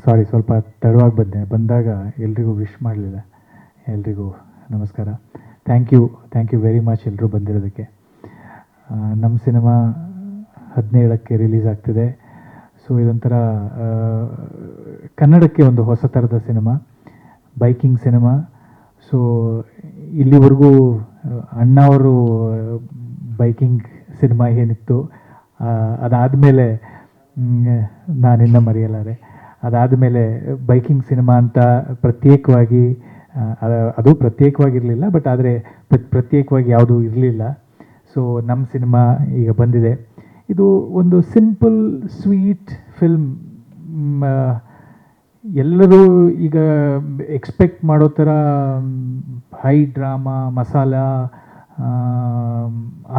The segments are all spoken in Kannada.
ಸಾರಿ, ಸ್ವಲ್ಪ ತಡವಾಗಿ ಬಂದಾಗ ಎಲ್ರಿಗೂ ವಿಶ್ ಮಾಡಲಿಲ್ಲ. ಎಲ್ರಿಗೂ ನಮಸ್ಕಾರ. ಥ್ಯಾಂಕ್ ಯು ವೆರಿ ಮಚ್ ಎಲ್ಲರೂ ಬಂದಿರೋದಕ್ಕೆ. ನಮ್ಮ ಸಿನಿಮಾ 17ಕ್ಕೆ ರಿಲೀಸ್ ಆಗ್ತಿದೆ. ಸೊ ಇದೊಂಥರ ಕನ್ನಡಕ್ಕೆ ಒಂದು ಹೊಸ ಥರದ ಸಿನಿಮಾ, ಬೈಕಿಂಗ್ ಸಿನಿಮಾ. ಸೊ ಇಲ್ಲಿವರೆಗೂ ಅಣ್ಣ ಅವರು ಬೈಕಿಂಗ್ ಸಿನಿಮಾ ಏನಿತ್ತು, ಅದಾದಮೇಲೆ ನಾನಿನ್ನ ಮರೆಯಲಾರೆ. ಅದಾದಮೇಲೆ ಬೈಕಿಂಗ್ ಸಿನಿಮಾ ಅಂತ ಪ್ರತ್ಯೇಕವಾಗಿ, ಅದು ಪ್ರತ್ಯೇಕವಾಗಿರಲಿಲ್ಲ, ಬಟ್ ಆದರೆ ಪ್ರತ್ಯೇಕವಾಗಿ ಯಾವುದೂ ಇರಲಿಲ್ಲ. ಸೊ ನಮ್ಮ ಸಿನಿಮಾ ಈಗ ಬಂದಿದೆ. ಇದು ಒಂದು ಸಿಂಪಲ್ ಸ್ವೀಟ್ ಫಿಲ್ಮ್. ಎಲ್ಲರೂ ಈಗ ಎಕ್ಸ್ಪೆಕ್ಟ್ ಮಾಡೋ ಥರ ಹೈ ಡ್ರಾಮಾ, ಮಸಾಲ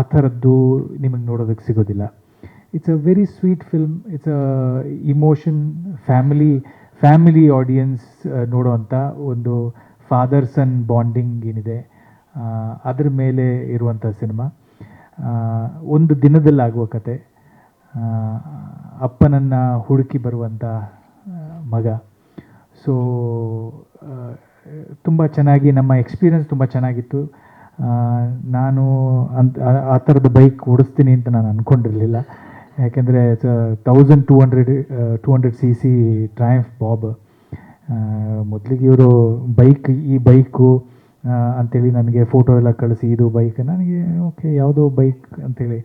ಆ ಥರದ್ದು ನಿಮಗೆ ನೋಡೋದಕ್ಕೆ ಸಿಗೋದಿಲ್ಲ. It's a very sweet film. It's a emotion, family audience ನೋಡೋವಂಥ ಒಂದು ಫಾದರ್ ಸನ್ ಬಾಂಡಿಂಗ್ ಏನಿದೆ ಅದ್ರ ಮೇಲೆ ಇರುವಂಥ ಸಿನಿಮಾ. ಒಂದು ದಿನದಲ್ಲಾಗುವ ಕತೆ. ಅಪ್ಪನನ್ನು ಹುಡುಕಿ ಬರುವಂಥ ಮಗ. ಸೊ ತುಂಬ ಚೆನ್ನಾಗಿ, ನಮ್ಮ ಎಕ್ಸ್ಪೀರಿಯನ್ಸ್ ತುಂಬ ಚೆನ್ನಾಗಿತ್ತು. ನಾನು ಆ ಥರದ ಬೈಕ್ ಓಡಿಸ್ತೀನಿ ಅಂತ ನಾನು ಅಂದ್ಕೊಂಡಿರಲಿಲ್ಲ. ಯಾಕೆಂದರೆ 1200 cc ಟ್ರಯಂಫ್ ಬಾಬ್. ಮೊದಲಿಗೆ ಇವರು ಈ ಬೈಕು ಅಂಥೇಳಿ ನನಗೆ ಫೋಟೋ ಎಲ್ಲ ಕಳಿಸಿ, ಇದು ಬೈಕ್, ನನಗೆ ಓಕೆ ಯಾವುದೋ ಬೈಕ್ ಅಂಥೇಳಿ.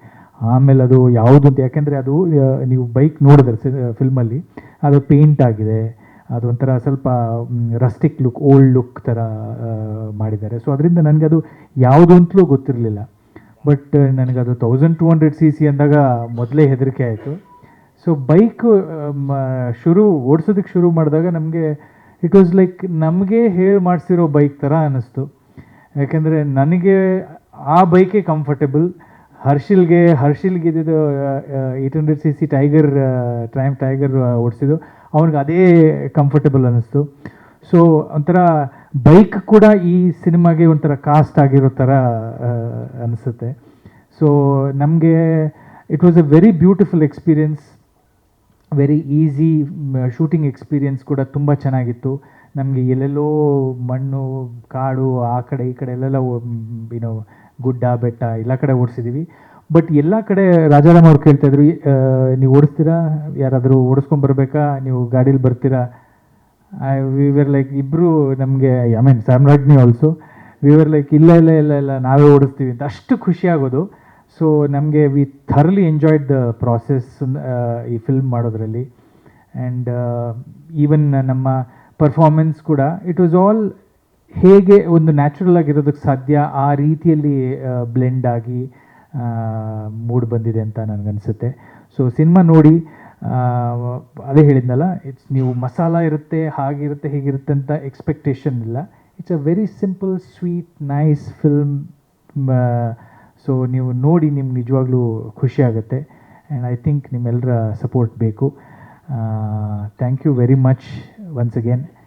ಆಮೇಲೆ ಅದು ಯಾವುದು ಅಂತ, ಯಾಕೆಂದರೆ ಅದು ನೀವು ಬೈಕ್ ನೋಡಿದ್ರೆ ಫಿಲ್ಮಲ್ಲಿ ಅದು ಪೇಂಟ್ ಆಗಿದೆ, ಅದೊಂಥರ ಸ್ವಲ್ಪ ರಸ್ಟಿಕ್ ಲುಕ್, ಓಲ್ಡ್ ಲುಕ್ ಥರ ಮಾಡಿದ್ದಾರೆ. ಸೊ ಅದರಿಂದ ನನಗೆ ಅದು ಯಾವುದು ಅಂತಲೂ ಗೊತ್ತಿರಲಿಲ್ಲ. ಬಟ್ ನನಗದು 1200 cc ಅಂದಾಗ ಮೊದಲೇ ಹೆದರಿಕೆ ಆಯಿತು. ಸೊ ಬೈಕು ಓಡಿಸೋದಕ್ಕೆ ಶುರು ಮಾಡಿದಾಗ ನಮಗೆ ಇಟ್ ವಾಸ್ ಲೈಕ್ ನಮಗೆ ಹೇಳಿ ಮಾಡಿಸಿರೋ ಬೈಕ್ ಥರ ಅನ್ನಿಸ್ತು. ಯಾಕೆಂದರೆ ನನಗೆ ಆ ಬೈಕೇ ಕಂಫರ್ಟೇಬಲ್. ಹರ್ಷಿಲ್ಗೆ ಇದ್ದಿದ್ದು 800 cc ಟ್ರಯಂಫ್ ಟೈಗರ್ ಓಡಿಸಿದ್ದು, ಅವ್ನಿಗೆ ಅದೇ ಕಂಫರ್ಟೇಬಲ್ ಅನ್ನಿಸ್ತು. ಸೊ ಒಂಥರ ಬೈಕ್ ಕೂಡ ಈ ಸಿನಿಮಾಗೆ ಒಂಥರ ಕಾಸ್ಟ್ ಆಗಿರೋ ಥರ ಅನಿಸುತ್ತೆ. ಸೊ ನಮಗೆ it was A very beautiful experience, very easy shooting experience ಕೂಡ ತುಂಬ ಚೆನ್ನಾಗಿತ್ತು. ನಮಗೆ ಎಲ್ಲೆಲ್ಲೋ ಮಣ್ಣು, ಕಾಡು, ಆ ಕಡೆ ಈ ಕಡೆ ಎಲ್ಲೆಲ್ಲ ಗುಡ್ಡ, ಬೆಟ್ಟ ಎಲ್ಲ ಕಡೆ ಓಡಿಸಿದ್ದೀವಿ. ಬಟ್ ಎಲ್ಲ ಕಡೆ ರಾಜಾರಾಮ್ ಅವ್ರು ಕೇಳ್ತಾಯಿದ್ರು, ನೀವು ಓಡಿಸ್ತೀರಾ, ಯಾರಾದರೂ ಓಡಿಸ್ಕೊಂಬರ್ಬೇಕಾ, ನೀವು ಗಾಡೀಲಿ ಬರ್ತೀರಾ? ವಿ ವರ್ ಲೈಕ್, ಇಬ್ಬರು ನಮಗೆ, I mean Samragni also, we were like ಇಲ್ಲ ನಾವೇ ಓಡಿಸ್ತೀವಿ ಅಂತ, ಅಷ್ಟು ಖುಷಿ ಆಗೋದು. ಸೊ ನಮಗೆ we thoroughly enjoyed the process ಈ ಫಿಲ್ಮ್ ಮಾಡೋದ್ರಲ್ಲಿ. ಆ್ಯಂಡ್ ಈವನ್ ನಮ್ಮ ಪರ್ಫಾರ್ಮೆನ್ಸ್ ಕೂಡ ಇಟ್ ವಾಸ್ ಆಲ್ ಹೇಗೆ ಒಂದು ನ್ಯಾಚುರಲ್ ಆಗಿರೋದಕ್ಕೆ ಸಾಧ್ಯ, ಆ ರೀತಿಯಲ್ಲಿ ಬ್ಲೆಂಡ್ ಆಗಿ ಮೂಡ್ ಬಂದಿದೆ ಅಂತ ನನಗನ್ಸುತ್ತೆ. ಸೊ ಸಿನಿಮಾ ನೋಡಿ, ಅದೇ ಹೇಳಿದ್ನಲ್ಲ, ನೀವು ಮಸಾಲ ಇರುತ್ತೆ, ಹಾಗಿರುತ್ತೆ, ಹೀಗಿರುತ್ತೆ ಅಂತ ಎಕ್ಸ್ಪೆಕ್ಟೇಷನ್ ಇಲ್ಲ. It's a very simple, sweet, nice film. So ನೀವು ನೋಡಿ ನಿಮ್ಗೆ ನಿಜವಾಗ್ಲೂ ಖುಷಿ ಆಗುತ್ತೆ. ಆ್ಯಂಡ್ ಐ ಥಿಂಕ್ ನಿಮ್ಮೆಲ್ಲರ ಸಪೋರ್ಟ್ ಬೇಕು. Thank you very much once again.